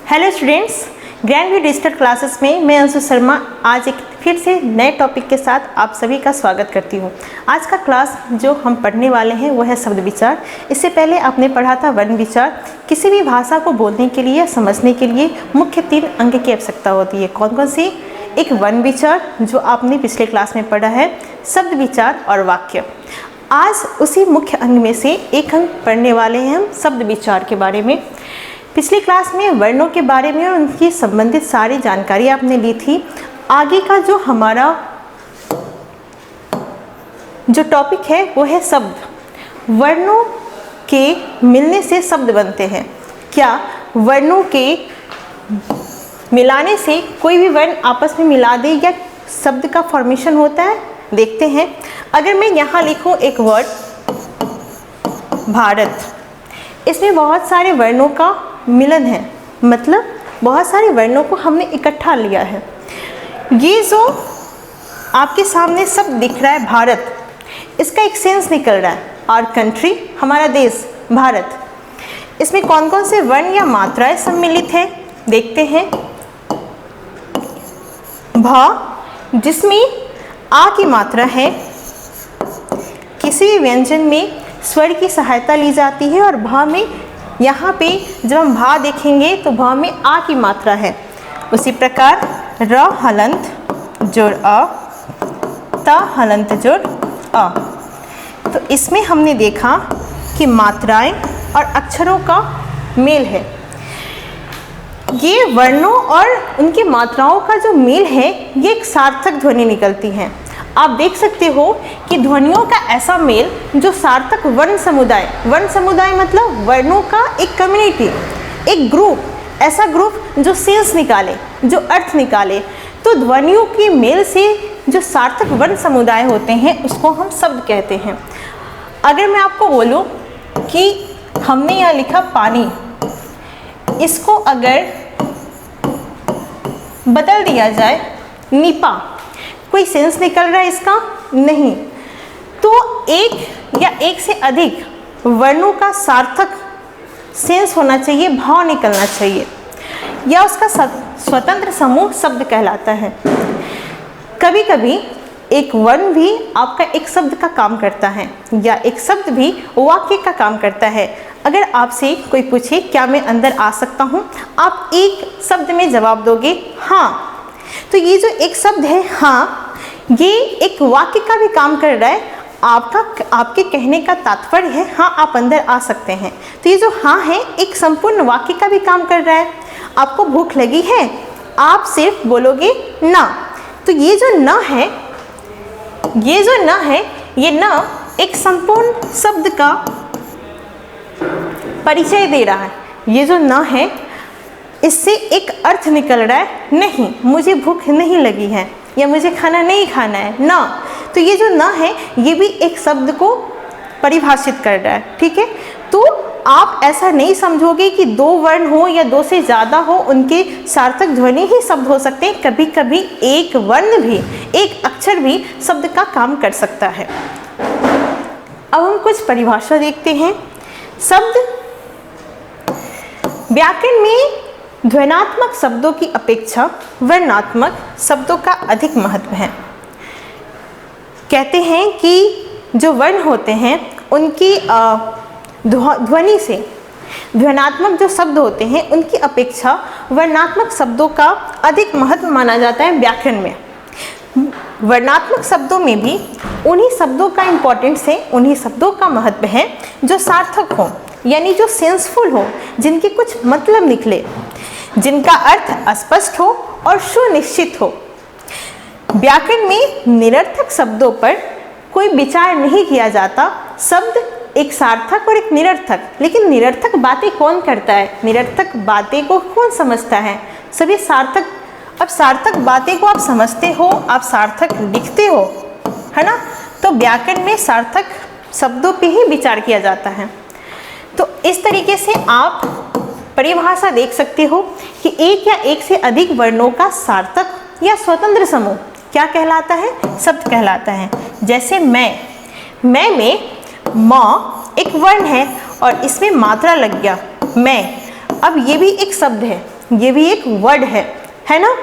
Hello students, grand view digital classes में मैं अंशु शर्मा आज एक फिर से नए टॉपिक के साथ आप सभी का स्वागत करती हूँ। आज का क्लास जो हम पढ़ने वाले हैं वो है शब्द विचार। इससे पहले आपने पढ़ा था वर्ण विचार। किसी भी भाषा को बोलने के लिए, समझने के लिए मुख्य 3 अंग की आवश्यकता होती है। कौन कौन सी? एक वर्ण विचार जो आपने पिछले क्लास में पढ़ा है, शब्द विचार और वाक्य। आज उसी मुख्य अंग में से एक अंग पढ़ने वाले हैं हम शब्द विचार के बारे में। पिछली क्लास में वर्णों के बारे में और उनकी संबंधित सारी जानकारी आपने ली थी। आगे का जो हमारा जो टॉपिक है वो है शब्द। वर्णों के मिलने से शब्द बनते हैं। क्या वर्णों के मिलाने से कोई भी वर्ण आपस में मिला दे या शब्द का फॉर्मेशन होता है? देखते हैं। अगर मैं यहाँ लिखूँ एक वर्ड भारत, इसमें बहुत सारे वर्णों का मिलन है, मतलब बहुत सारे वर्णों को हमने इकट्ठा लिया है। ये जो आपके सामने शब्द दिख रहा है भारत, इसका एक सेंस निकल रहा है। और कंट्री, हमारा देश भारत, इसमें कौन कौन से वर्ण या मात्राएं सम्मिलित हैं देखते हैं। भ, जिसमें आ की मात्रा है। किसी भी व्यंजन में स्वर की सहायता ली जाती है और भ में, यहाँ पे जब हम भा देखेंगे तो भ में आ की मात्रा है। उसी प्रकार र हलंत जोड़ अ, त हलंत जोड़ अ। तो इसमें हमने देखा कि मात्राएं और अक्षरों का मेल है। ये वर्णों और उनकी मात्राओं का जो मेल है, ये एक सार्थक ध्वनि निकलती है। आप देख सकते हो कि ध्वनियों का ऐसा मेल जो सार्थक वर्ण समुदाय मतलब वर्णों का एक कम्युनिटी, एक ग्रुप, ऐसा ग्रुप जो सेंस निकाले, जो अर्थ निकाले। तो ध्वनियों के मेल से जो सार्थक वर्ण समुदाय होते हैं उसको हम शब्द कहते हैं। अगर मैं आपको बोलूं कि हमने यहाँ लिखा पानी, इसको अगर बदल दिया जाए निपा, कोई सेंस निकल रहा है इसका? नहीं। तो एक या एक से अधिक वर्णों का सार्थक सेंस होना चाहिए, भाव निकलना चाहिए, या उसका स्वतंत्र समूह शब्द कहलाता है। कभी कभी एक वर्ण भी आपका एक शब्द का काम करता है या एक शब्द भी वाक्य का काम करता है। अगर आपसे कोई पूछे क्या मैं अंदर आ सकता हूँ, आप एक शब्द में जवाब दोगे हाँ। तो ये जो एक शब्द है हाँ, ये एक वाक्य का भी काम कर रहा है। आपके कहने का तात्पर्य है हाँ आप अंदर आ सकते हैं। तो ये जो हाँ है एक संपूर्ण वाक्य का भी काम कर रहा है। आपको भूख लगी है, आप सिर्फ बोलोगे ना। तो ये जो न है, ये न एक संपूर्ण शब्द का परिचय दे रहा है। ये जो न है, इससे एक अर्थ निकल रहा है नहीं, मुझे भूख नहीं लगी है या मुझे खाना नहीं खाना है ना। तो ये जो ना है, ये भी एक शब्द को परिभाषित कर रहा है। ठीक है, तो आप ऐसा नहीं समझोगे कि 2 वर्ण हो या 2 से ज़्यादा हो, उनके सार्थक ध्वनि ही शब्द हो सकते हैं। कभी कभी एक वर्ण भी, एक अक्षर भी शब्द का काम कर सकता है। अब हम कुछ परिभाषा देखते हैं। शब्द व्याकरण में ध्वन्यात्मक शब्दों की अपेक्षा वर्णात्मक शब्दों का अधिक महत्व है। कहते हैं कि जो वर्ण होते हैं उनकी ध्वनि से, ध्वन्यात्मक जो शब्द होते हैं उनकी अपेक्षा वर्णात्मक शब्दों का अधिक महत्व माना जाता है व्याकरण में। वर्णात्मक शब्दों में भी उन्हीं शब्दों का इम्पोर्टेंस है, उन्हीं शब्दों का महत्व है जो सार्थक हो, यानी जो सेंसफुल हो, जिनके कुछ मतलब निकले, जिनका अर्थ स्पष्ट हो और सुनिश्चित हो। व्याकरण में निरर्थक शब्दों पर कोई विचार नहीं किया जाता। शब्द एक सार्थक और एक निरर्थक, लेकिन निरर्थक बातें कौन करता है? निरर्थक बातें को कौन समझता है? सभी सार्थक। अब सार्थक बातें को आप समझते हो, आप सार्थक लिखते हो, है ना। तो व्याकरण में सार्थक शब्दों पे ही विचार किया जाता है। तो इस तरीके से आप परिभाषा देख सकते हो कि एक या एक से अधिक वर्णों का सार्थक या स्वतंत्र समूह क्या कहलाता है? शब्द कहलाता है। जैसे मैं में म एक वर्ण है और इसमें मात्रा लग गया मैं। अब ये भी एक शब्द है, ये भी एक वर्ड है ना।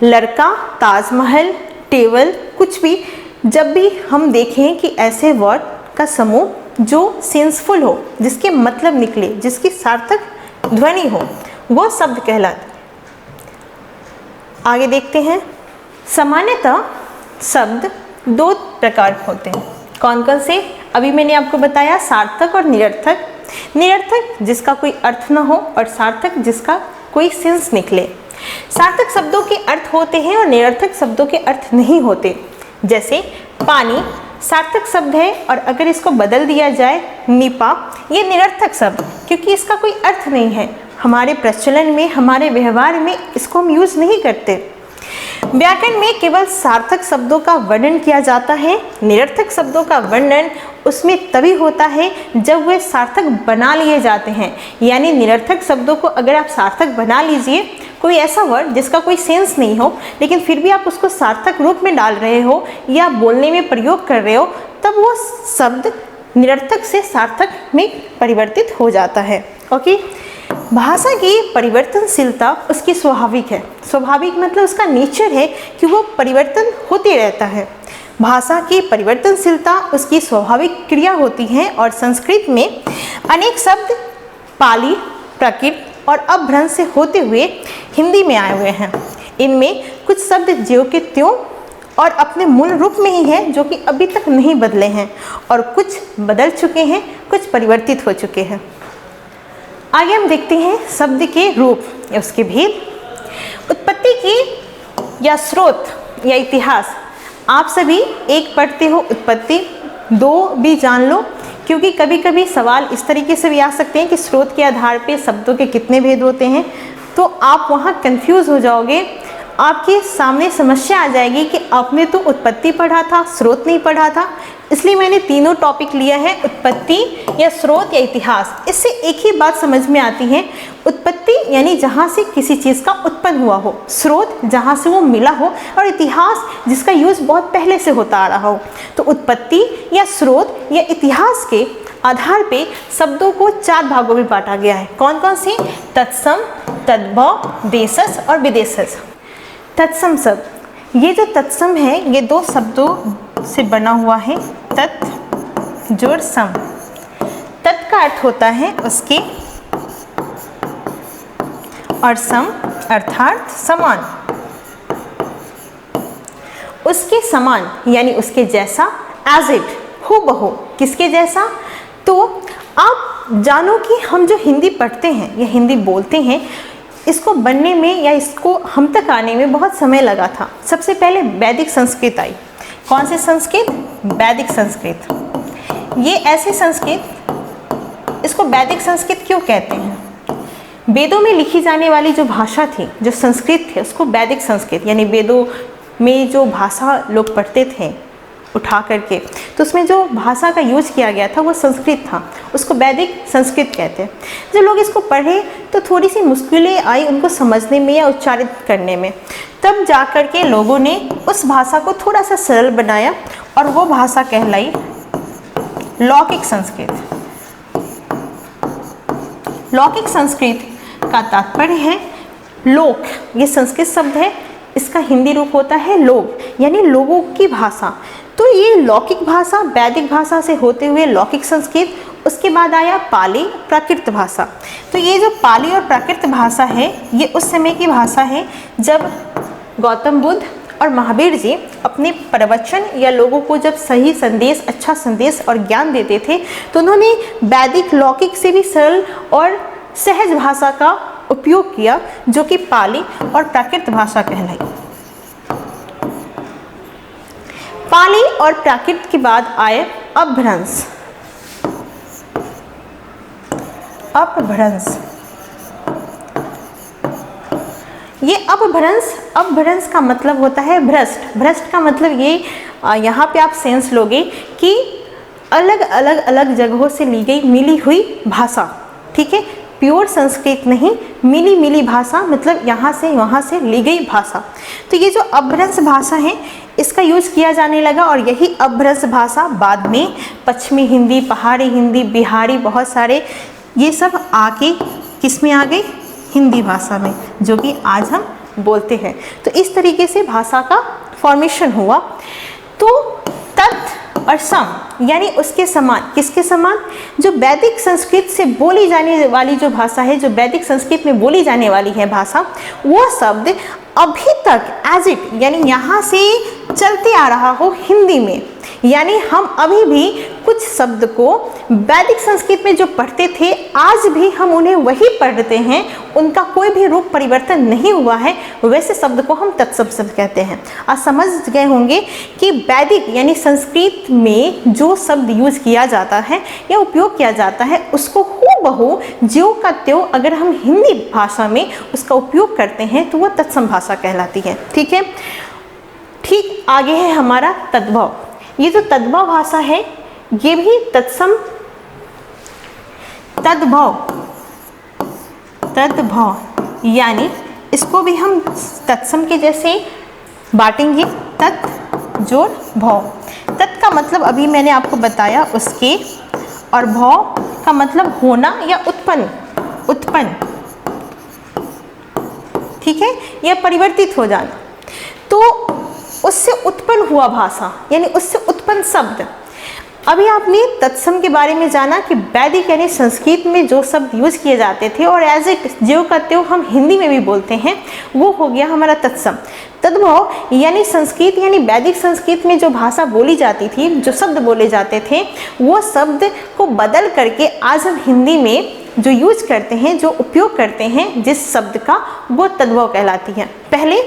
लड़का, ताजमहल, टेबल, कुछ भी, जब भी हम देखें कि ऐसे वर्ड का समूह जो सेंसफुल हो, जिसके मतलब निकले, जिसकी सार्थक ध्वनि हो, वो शब्द कहलाते। आगे देखते हैं। सामान्यतः शब्द दो प्रकार के होते हैं। कौन कौन से? अभी मैंने आपको बताया, सार्थक और निरर्थक। निरर्थक जिसका कोई अर्थ न हो और सार्थक जिसका कोई सेंस निकले। सार्थक शब्दों के अर्थ होते हैं और निरर्थक शब्दों के अर्थ नहीं होते। जैसे पानी सार्थक शब्द है और अगर इसको बदल दिया जाए निपा, ये निरर्थक शब्द, क्योंकि इसका कोई अर्थ नहीं है। हमारे प्रचलन में, हमारे व्यवहार में इसको हम यूज नहीं करते। व्याकरण में केवल सार्थक शब्दों का वर्णन किया जाता है। निरर्थक शब्दों का वर्णन उसमें तभी होता है जब वे सार्थक बना लिए जाते हैं। यानी निरर्थक शब्दों को अगर आप सार्थक बना लीजिए, कोई ऐसा वर्ड जिसका कोई सेंस नहीं हो, लेकिन फिर भी आप उसको सार्थक रूप में डाल रहे हो या बोलने में प्रयोग कर रहे हो, तब वो शब्द निरर्थक से सार्थक में परिवर्तित हो जाता है। ओके, भाषा की परिवर्तनशीलता उसकी स्वाभाविक है। स्वाभाविक मतलब उसका नेचर है कि वो परिवर्तन होते रहता है। भाषा की परिवर्तनशीलता उसकी स्वाभाविक क्रिया होती है और संस्कृत में अनेक शब्द पाली, प्राकृत और अपभ्रंश से होते हुए हिंदी में आए हुए हैं। इनमें कुछ शब्द ज्यों के त्यों और अपने मूल रूप में ही हैं, जो कि अभी तक नहीं बदले हैं, और कुछ बदल चुके हैं, कुछ परिवर्तित हो चुके हैं। आगे हम देखते हैं शब्द के रूप या उसके भेद। उत्पत्ति की या स्रोत या इतिहास। आप सभी एक पढ़ते हो उत्पत्ति, दो भी जान लो, क्योंकि कभी कभी सवाल इस तरीके से भी आ सकते हैं कि स्रोत के आधार पे शब्दों के कितने भेद होते हैं, तो आप वहाँ कंफ्यूज हो जाओगे। आपके सामने समस्या आ जाएगी कि आपने तो उत्पत्ति पढ़ा था, स्रोत नहीं पढ़ा था। इसलिए मैंने तीनों टॉपिक लिया है, उत्पत्ति या स्रोत या इतिहास। इससे एक ही बात समझ में आती है, उत्पत्ति यानी जहाँ से किसी चीज़ का उत्पन्न हुआ हो, स्रोत जहाँ से वो मिला हो, और इतिहास जिसका यूज़ बहुत पहले से होता आ रहा हो। तो उत्पत्ति या स्रोत या इतिहास के आधार पे शब्दों को 4 भागों में बांटा गया है। कौन कौन से? तत्सम, तद्भव, देशज और विदेशज। तत्सम शब्द, ये जो तत्सम है ये 2 शब्दों से बना हुआ है, तत् जोड़ सम। तत् का अर्थ होता है उसके और सम अर्थात समान, उसके समान यानी उसके जैसा, एज इट, हूबहू। किसके जैसा? तो आप जानो कि हम जो हिंदी पढ़ते हैं या हिंदी बोलते हैं, इसको बनने में या इसको हम तक आने में बहुत समय लगा था। सबसे पहले वैदिक संस्कृत आई। कौन सी संस्कृत? वैदिक संस्कृत। ये ऐसी संस्कृत, इसको वैदिक संस्कृत क्यों कहते हैं? वेदों में लिखी जाने वाली जो भाषा थी, जो संस्कृत थे, उसको वैदिक संस्कृत, यानी वेदों में जो भाषा लोग पढ़ते थे उठा करके, तो उसमें जो भाषा का यूज किया गया था वो संस्कृत था, उसको वैदिक संस्कृत कहते हैं। जब लोग इसको पढ़े तो थोड़ी सी मुश्किलें आई उनको समझने में या उच्चारित करने में, तब जा कर के लोगों ने उस भाषा को थोड़ा सा सरल बनाया और वो भाषा कहलाई लौकिक संस्कृत। लौकिक संस्कृत का तात्पर्य है लोक, ये संस्कृत शब्द है, इसका हिंदी रूप होता है लोक, यानी लोगों की भाषा। तो ये लौकिक भाषा वैदिक भाषा से होते हुए लौकिक संस्कृत, उसके बाद आया पाली, प्राकृत भाषा। तो ये जो पाली और प्राकृत भाषा है, ये उस समय की भाषा है जब गौतम बुद्ध और महावीर जी अपने प्रवचन या लोगों को जब सही संदेश, अच्छा संदेश और ज्ञान देते थे, तो उन्होंने वैदिक लौकिक से भी सरल और सहज भाषा का उपयोग किया, जो कि पाली और प्राकृत भाषा कहलाई। पाली और प्राकृत के बाद आए अपभ्रंश। अपभ्रंश, ये अपभ्रंश का मतलब होता है भ्रष्ट। भ्रष्ट का मतलब ये, यहाँ पे आप सेंस लोगे कि अलग अलग जगहों से ली गई मिली हुई भाषा, ठीक है, प्योर संस्कृत नहीं, मिली भाषा, मतलब यहाँ से वहाँ से ली गई भाषा। तो ये जो अपभ्रंश भाषा है इसका यूज किया जाने लगा, और यही अपभ्रंश भाषा बाद में पश्चिमी हिंदी, पहाड़ी हिंदी, बिहारी, बहुत सारे ये सब आके किस में आ गई? हिंदी भाषा में, जो कि आज हम बोलते हैं। तो इस तरीके से भाषा का फॉर्मेशन हुआ। तो तत् और सम यानी उसके समान, किसके समान? जो वैदिक संस्कृत से बोली जाने वाली जो भाषा है, जो वैदिक संस्कृत में बोली जाने वाली है भाषा, वो शब्द अभी तक एज इट यानी यहाँ से चलते आ रहा हो हिंदी में, यानी हम अभी भी कुछ शब्द को वैदिक संस्कृत में जो पढ़ते थे आज भी हम उन्हें वही पढ़ते हैं, उनका कोई भी रूप परिवर्तन नहीं हुआ है, वैसे शब्द को हम तत्सम शब्द कहते हैं। आज समझ गए होंगे कि वैदिक यानी संस्कृत में जो शब्द यूज किया जाता है या उपयोग किया जाता है उसको हूबहू ज्यों का त्यों अगर हम हिंदी भाषा में उसका उपयोग करते हैं तो वह तत्सम भाषा कहलाती है। ठीक है। ठीक आगे है हमारा तद्भव। ये जो तद्भव भाषा है ये भी तत्सम, तद्भव यानी इसको भी हम तत्सम के जैसे बांटेंगे, तत् जोड़ भव। तत् का मतलब अभी मैंने आपको बताया उसके, और भव का मतलब होना या उत्पन्न, ठीक है, या परिवर्तित हो जाना। तो उससे उत्पन्न हुआ भाषा यानी उससे उत्पन्न शब्द। अभी आपने तत्सम के बारे में जाना कि वैदिक यानी संस्कृत में जो शब्द यूज किए जाते थे और एज इट ज्यों का त्यों हम हिंदी में भी बोलते हैं, वो हो गया हमारा तत्सम। तद्भव यानी संस्कृत यानी वैदिक संस्कृत में जो भाषा बोली जाती थी, जो शब्द बोले जाते थे, वो शब्द को बदल करके आज हम हिंदी में जो यूज करते हैं, जो उपयोग करते हैं जिस शब्द का, वो तद्भव कहलाती है। पहले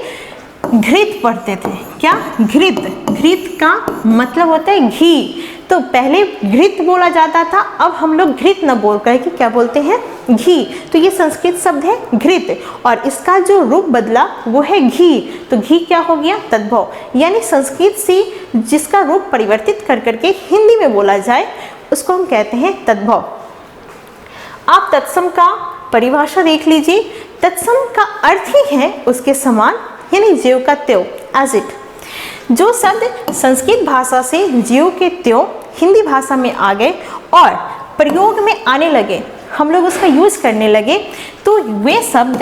घृत पढ़ते थे। क्या? घृत। घृत का मतलब होता है घी। तो पहले घृत बोला जाता था, अब हम लोग घृत न बोल करके क्या बोलते हैं? घी। तो ये संस्कृत शब्द है घृत, और इसका जो रूप बदला वो है घी। तो घी क्या हो गया? तद्भव। यानी संस्कृत से जिसका रूप परिवर्तित कर करके हिंदी में बोला जाए उसको हम कहते हैं तद्भव। आप तत्सम का परिभाषा देख लीजिए। तत्सम का अर्थ ही है उसके समान यानी ज्यों का त्यों, एज इट। जो शब्द संस्कृत भाषा से ज्यों के त्यों हिंदी भाषा में आ गए और प्रयोग में आने लगे, हम लोग उसका यूज करने लगे, तो वे शब्द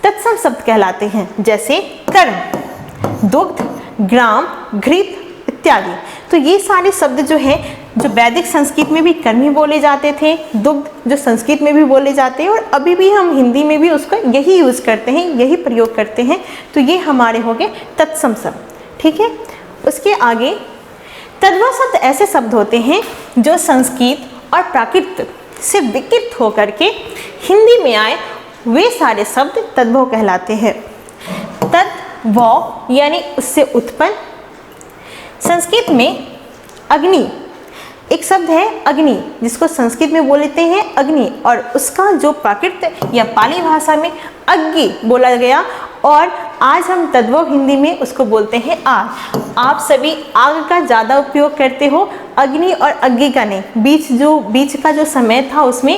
तत्सम शब्द कहलाते हैं। जैसे कर्म, दुग्ध, ग्राम, घृत इत्यादि। तो ये सारे शब्द जो हैं, जो वैदिक संस्कृत में भी कर्म ही बोले जाते थे, दुग्ध जो संस्कृत में भी बोले जाते हैं, और अभी भी हम हिंदी में भी उसका यही यूज करते हैं, यही प्रयोग करते हैं। तो ये हमारे हो गए तत्सम शब्द। ठीक है। उसके आगे तद्भव शब्द ऐसे शब्द होते हैं जो संस्कृत और प्राकृत से विकृत होकर के हिंदी में आए, वे सारे शब्द तद्भव कहलाते हैं। तद्भव यानी उससे उत्पन्न। संस्कृत में अग्नि एक शब्द है, अग्नि, जिसको संस्कृत में बोलते हैं अग्नि, और उसका जो प्राकृत या पाली भाषा में अग्नि बोला गया, और आज हम तद्भव हिंदी में उसको बोलते हैं आग। आप सभी आग का ज़्यादा उपयोग करते हो, अग्नि और अग्नि का नहीं। बीच का जो समय था उसमें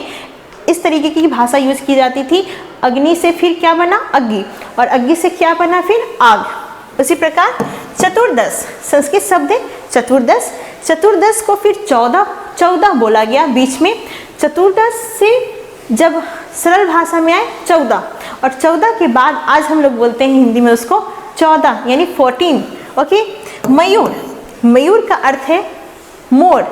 इस तरीके की भाषा यूज की जाती थी। अग्नि से फिर क्या बना? अग्नि, और अग्नि से क्या बना? फिर आग। उसी प्रकार चतुर्दश संस्कृत शब्द है चतुर्दश। चतुर्दश को फिर 14 बोला गया बीच में। चतुर्दश से जब सरल भाषा में आए 14, और 14 के बाद आज हम लोग बोलते हैं हिंदी में उसको 14 यानी 14। ओके। मयूर, मयूर का अर्थ है मोर।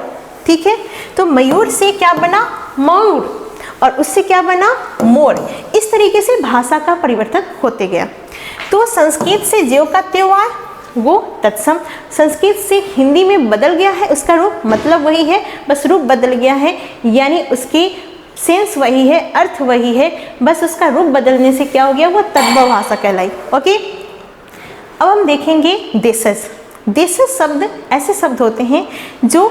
ठीक है। तो मयूर से क्या बना? मयूर, और उससे क्या बना? मोर। इस तरीके से भाषा का परिवर्तन होते गया। तो संस्कृत से ज्यों का त्यों आए वो तत्सम, संस्कृत से हिंदी में बदल गया है उसका रूप, मतलब वही है, बस रूप बदल गया है, यानी उसकी सेंस वही है, अर्थ वही है, बस उसका रूप बदलने से क्या हो गया? वो तद्भव भाषा कहलाई। ओके। अब हम देखेंगे देशज। देशज शब्द ऐसे शब्द होते हैं जो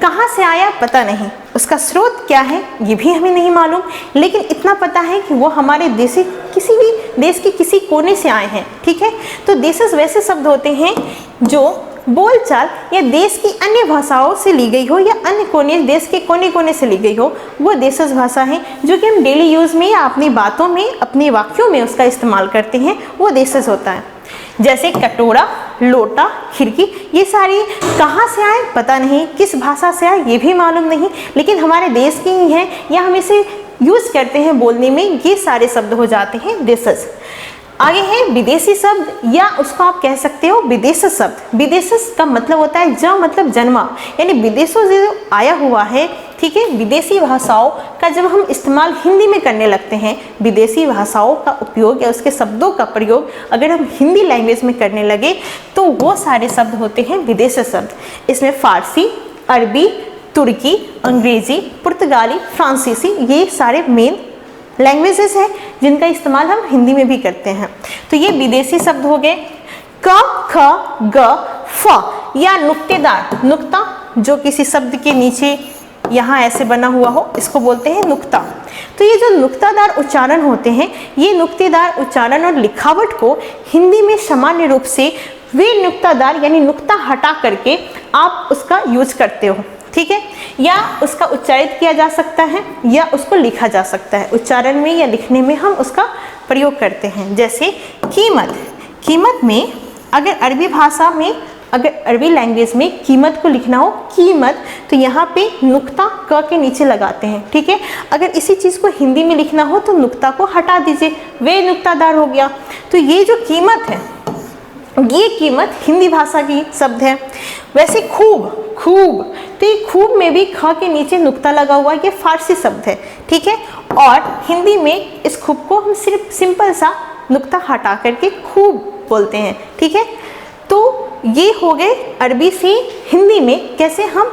कहाँ से आया पता नहीं, उसका स्रोत क्या है ये भी हमें नहीं मालूम, लेकिन इतना पता है कि वो हमारे देश किसी भी देश के किसी कोने से आए हैं। ठीक है। तो देशज वैसे शब्द होते हैं जो बोलचाल या देश की अन्य भाषाओं से ली गई हो, या अन्य कोने, देश के कोने कोने से ली गई हो, वो देशज भाषा है, जो कि हम डेली यूज़ में या अपनी बातों में, अपने वाक्यों में उसका इस्तेमाल करते हैं, वो देशज होता है। जैसे कटोरा, लोटा, खिड़की, ये सारी कहाँ से आए पता नहीं, किस भाषा से आए ये भी मालूम नहीं, लेकिन हमारे देश की ही हैं या हम इसे यूज़ करते हैं बोलने में, ये सारे शब्द हो जाते हैं डिशेस। आगे है विदेशी शब्द, या उसको आप कह सकते हो विदेश शब्द। विदेश का मतलब होता है ज मतलब जन्मा, यानी विदेशों से जो आया हुआ है, ठीक है। विदेशी भाषाओं का जब हम इस्तेमाल हिंदी में करने लगते हैं, विदेशी भाषाओं का उपयोग या उसके शब्दों का प्रयोग अगर हम हिंदी लैंग्वेज में करने लगे तो वो सारे शब्द होते हैं विदेशी शब्द। इसमें फारसी, अरबी, तुर्की, अंग्रेजी, पुर्तगाली, फ्रांसीसी, ये सारे मेन लैंग्वेजेस हैं जिनका इस्तेमाल हम हिंदी में भी करते हैं। तो ये विदेशी शब्द हो गए। क, ख, ग, फ या नुक्तेदार, नुक्ता जो किसी शब्द के नीचे यहाँ ऐसे बना हुआ हो, इसको बोलते हैं नुक्ता। तो ये जो नुक्तादार उच्चारण होते हैं, ये नुक्तेदार उच्चारण और लिखावट को हिंदी में सामान्य रूप से वे नुक्तादार यानी नुक्ता हटा करके आप उसका यूज करते हो, ठीक है। या उसका उच्चारित किया जा सकता है या उसको लिखा जा सकता है, उच्चारण में या लिखने में हम उसका प्रयोग करते हैं। जैसे कीमत, कीमत में अगर अरबी भाषा में, अगर अरबी लैंग्वेज में कीमत को लिखना हो कीमत, तो यहाँ पे नुक्ता क के नीचे लगाते हैं, ठीक है। अगर इसी चीज़ को हिंदी में लिखना हो तो नुक्ता को हटा दीजिए, वे नुक्तादार हो गया। तो ये जो कीमत है, ये कीमत हिंदी भाषा की शब्द है। वैसे खूब, खूब, तो ये खूब में भी ख के नीचे नुक्ता लगा हुआ, ये फारसी शब्द है, ठीक है। और हिंदी में इस खूब को हम सिर्फ सिंपल सा नुक्ता हटा करके खूब बोलते हैं, ठीक है। तो ये हो गए अरबी से हिंदी में कैसे हम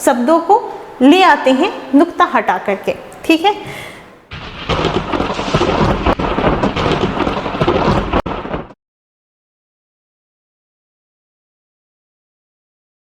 शब्दों को ले आते हैं नुक्ता हटा करके, ठीक है।